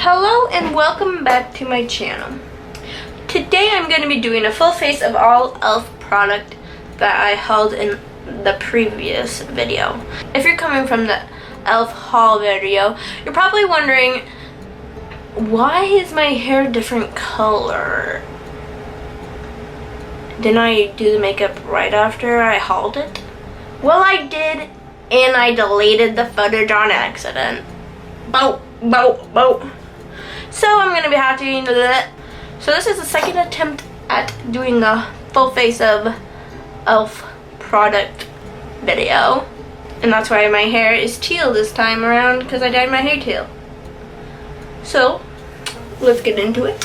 Hello and welcome back to my channel. Today I'm going to be doing a full face of all e.l.f. product that I held in the previous video. If you're coming from the e.l.f. haul video, you're probably wondering, why is my hair a different color? Didn't I do the makeup right after I hauled it? Well, I did, and I deleted the footage on accident. Bow. So I'm going to be having to do that. So this is the second attempt at doing the full face of e.l.f. product video. And that's why my hair is teal this time around, because I dyed my hair teal. So, let's get into it.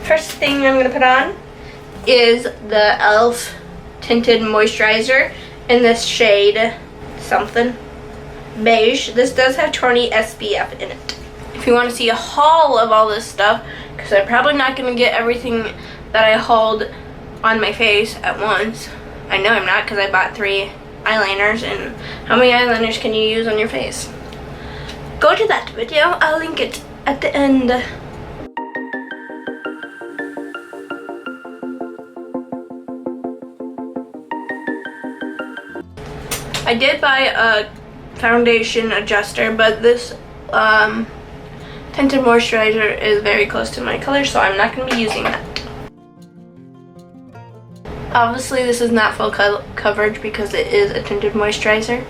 First thing I'm going to put on is the e.l.f. tinted moisturizer in this shade something beige. This does have 20 SPF in it. If you want to see a haul of all this stuff, because I'm probably not going to get everything that I hauled on my face at once. I know I'm not, because I bought 3 eyeliners, and how many eyeliners can you use on your face? Go to that video, I'll link it at the end. I did buy a foundation adjuster, but this tinted moisturizer is very close to my color, so I'm not going to be using that. Obviously this is not full coverage because it is a tinted moisturizer.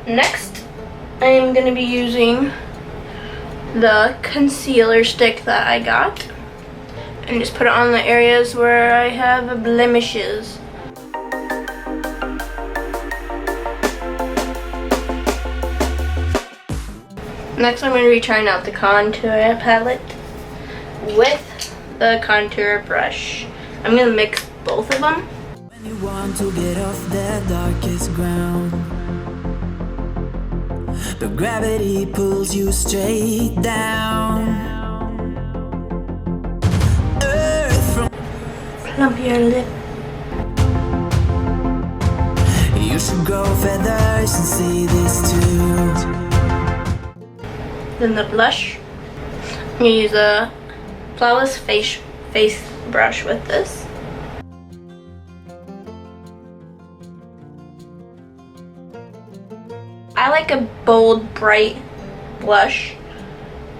Next, I am going to be using the concealer stick that I got and just put it on the areas where I have blemishes. Next, I'm going to be trying out the contour palette with the contour brush. I'm going to mix both of them. When you want to get off the darkest ground, but gravity pulls you straight down. Earth from Plump your lip. You should grow feathers and see this too. Then the blush. I'm going to use a Flawless face brush with this. I like a bold, bright blush.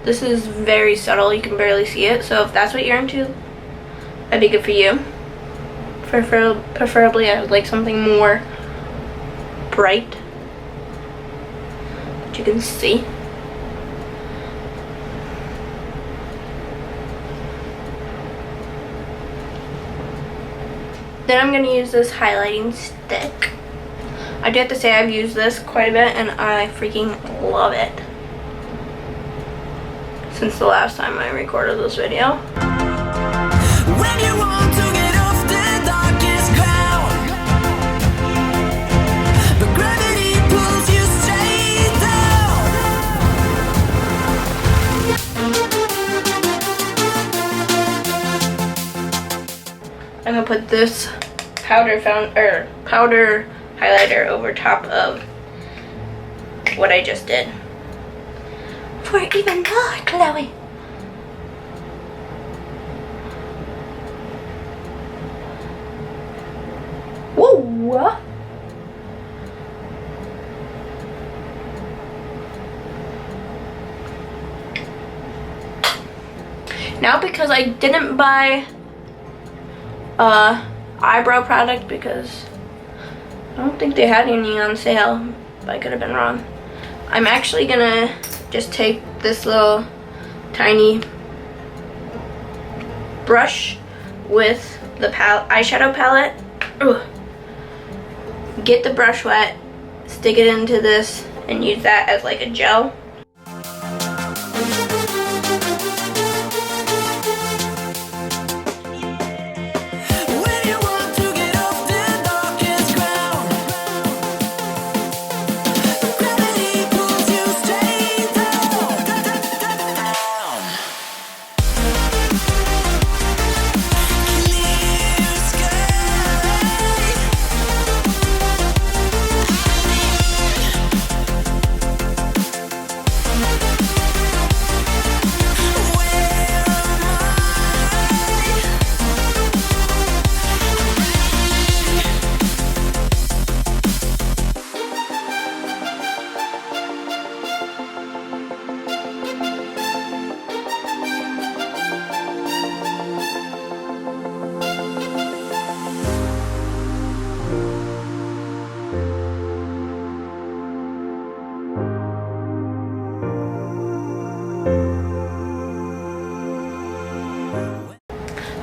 This is very subtle, you can barely see it, so if that's what you're into, that'd be good for you. Preferably I would like something more bright that you can see. Then I'm going to use this highlighting stick. I do have to say I've used this quite a bit and I freaking love it. Since the last time I recorded this video. When you want to get off the darkest ground, but gravity pulls you straight down. I'm going to put this powder highlighter over top of what I just did. For even more, Chloe. Whoa! Now, because I didn't buy eyebrow product because I don't think they had any on sale, but I could have been wrong. I'm actually gonna just take this little tiny brush with the eyeshadow palette. Ugh. Get the brush wet, stick it into this, and use that as like a gel.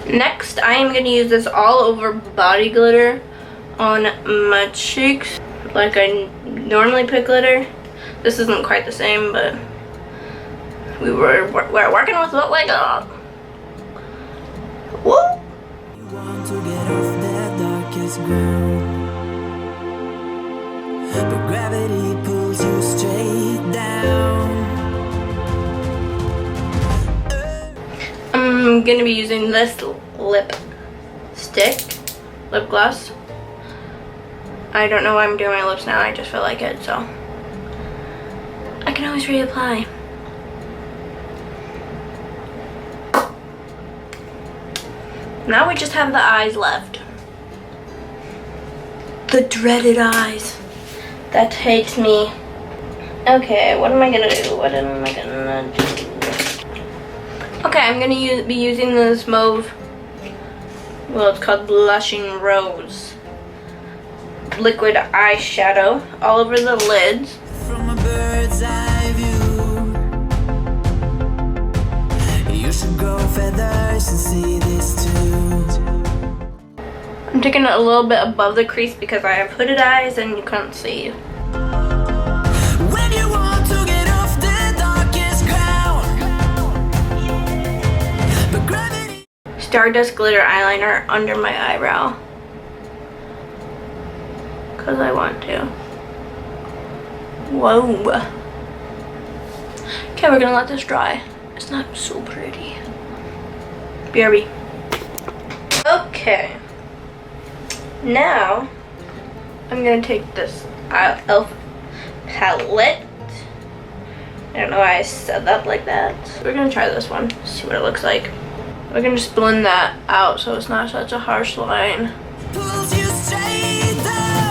Next, I am going to use this all over body glitter on my cheeks like I normally put glitter. This isn't quite the same, but we're working with what we got. Woo! You want to get off that darkest ground, but gravity pulls you straight down. I'm gonna be using this lip gloss. I don't know why I'm doing my lips now, I just feel like it, so I can always reapply. Now we just have the eyes left. The dreaded eyes. That takes me. Okay, what am I gonna do? What am I gonna do? Okay, I'm gonna be using this mauve. Well, it's called Blushing Rose liquid eyeshadow all over the lids. From a bird's eye view, you should grow feathers and see this too. I'm taking it a little bit above the crease because I have hooded eyes and you can't see. When you want to get off the darkest ground, but gravity. Stardust glitter eyeliner under my eyebrow. Because I want to. Whoa. Okay, we're gonna let this dry. It's not so pretty. BRB. Okay. Now, I'm gonna take this e.l.f. palette. I don't know why I said that like that. We're gonna try this one, see what it looks like. We're gonna just blend that out so it's not such a harsh line. Pulls you straight down.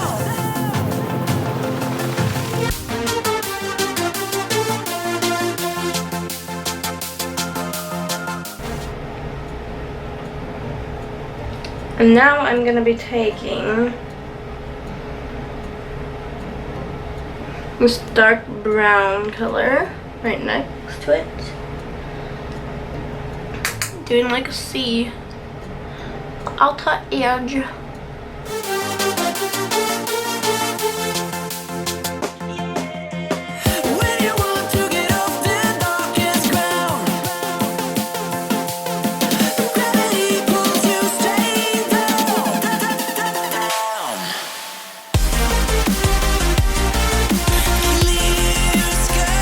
And now I'm gonna be taking this dark brown color right next to it. Doing like a C. Outer edge. When you want to get off the darkest ground, gravity pulls you straight down. Clear sky.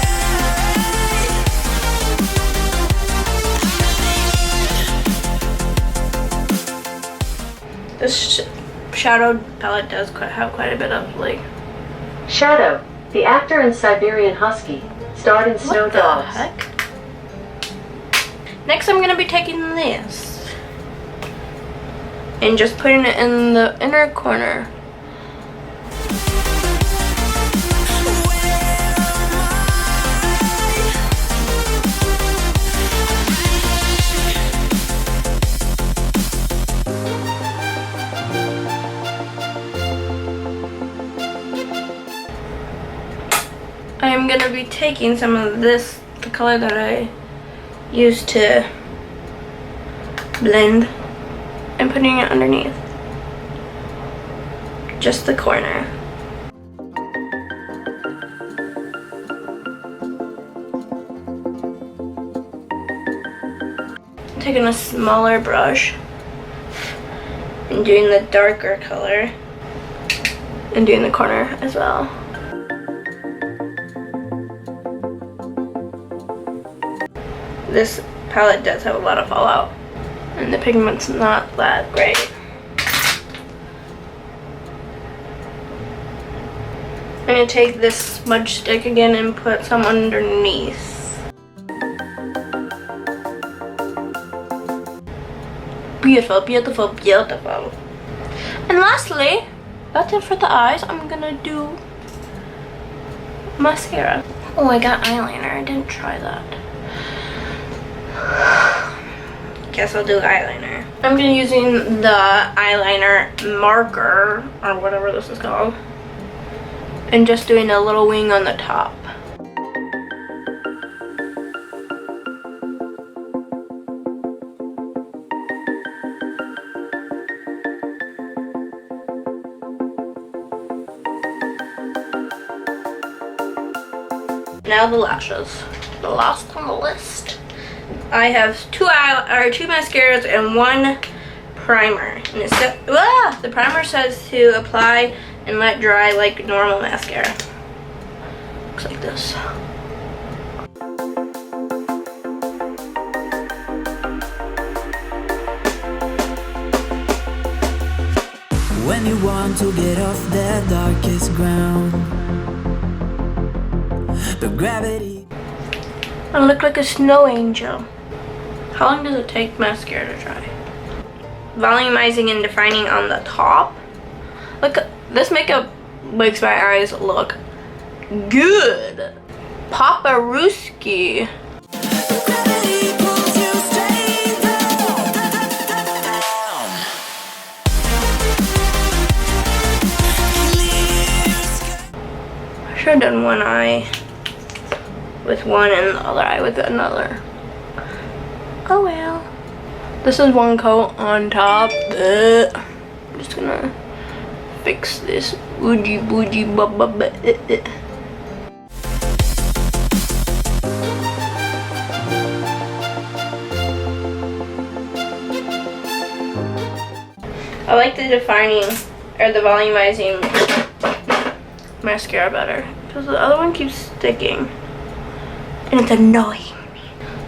This shadow palette does have quite a bit of like. Shadow, the actor in Siberian Husky, starred in Snow What the Dogs. heck? Next, I'm gonna be taking this and just putting it in the inner corner. I'm gonna be taking some of this, the color that I used to blend, and putting it underneath. Just the corner. Taking a smaller brush and doing the darker color and doing the corner as well. This palette does have a lot of fallout and the pigment's not that great. I'm gonna take this smudge stick again and put some underneath. Beautiful, beautiful, beautiful. And lastly, that's it for the eyes. I'm gonna do mascara. Oh, I got eyeliner. I didn't try that. Guess I'll do eyeliner. I'm gonna using the eyeliner marker or whatever this is called, and just doing a little wing on the top. Now the lashes. The last on the list. I have two mascaras and one primer. And it says, the primer says to apply and let dry like normal mascara. Looks like this. When you want to get off the darkest ground, the gravity. I look like a snow angel. How long does it take mascara to dry? Volumizing and defining on the top. Look, this makeup makes my eyes look good. Paparuski. Gravity pulls you straight down. I should have done one eye with one and the other eye with another. Oh well. This is one coat on top. I'm just gonna fix this. Oogie boogie bubba. I like the defining or the volumizing mascara better because the other one keeps sticking and it's annoying me.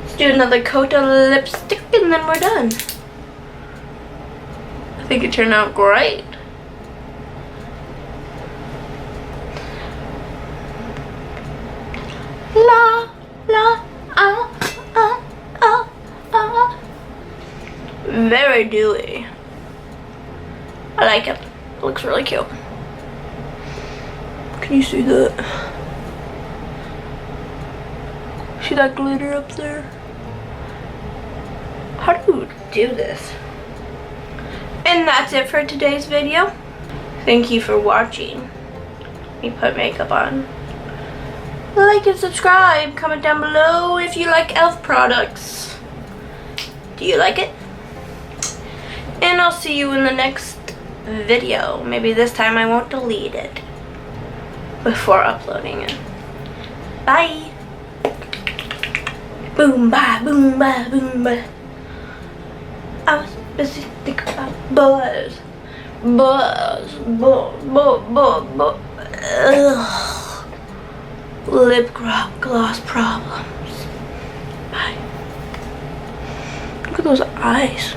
Let's do another coat of lipstick and then we're done. I think it turned out great. La la very dewy. I like it. It looks really cute. Can you see that? See that glitter up there? How do you do this? And that's it for today's video. Thank you for watching me put makeup on. Like and subscribe. Comment down below if you like e.l.f. products. Do you like it? And I'll see you in the next video. Maybe this time I won't delete it before uploading it. Bye. Boom ba boom ba boom ba. I was busy thinking about buzz. Ugh. Lip gloss problems. Bye. Look at those eyes.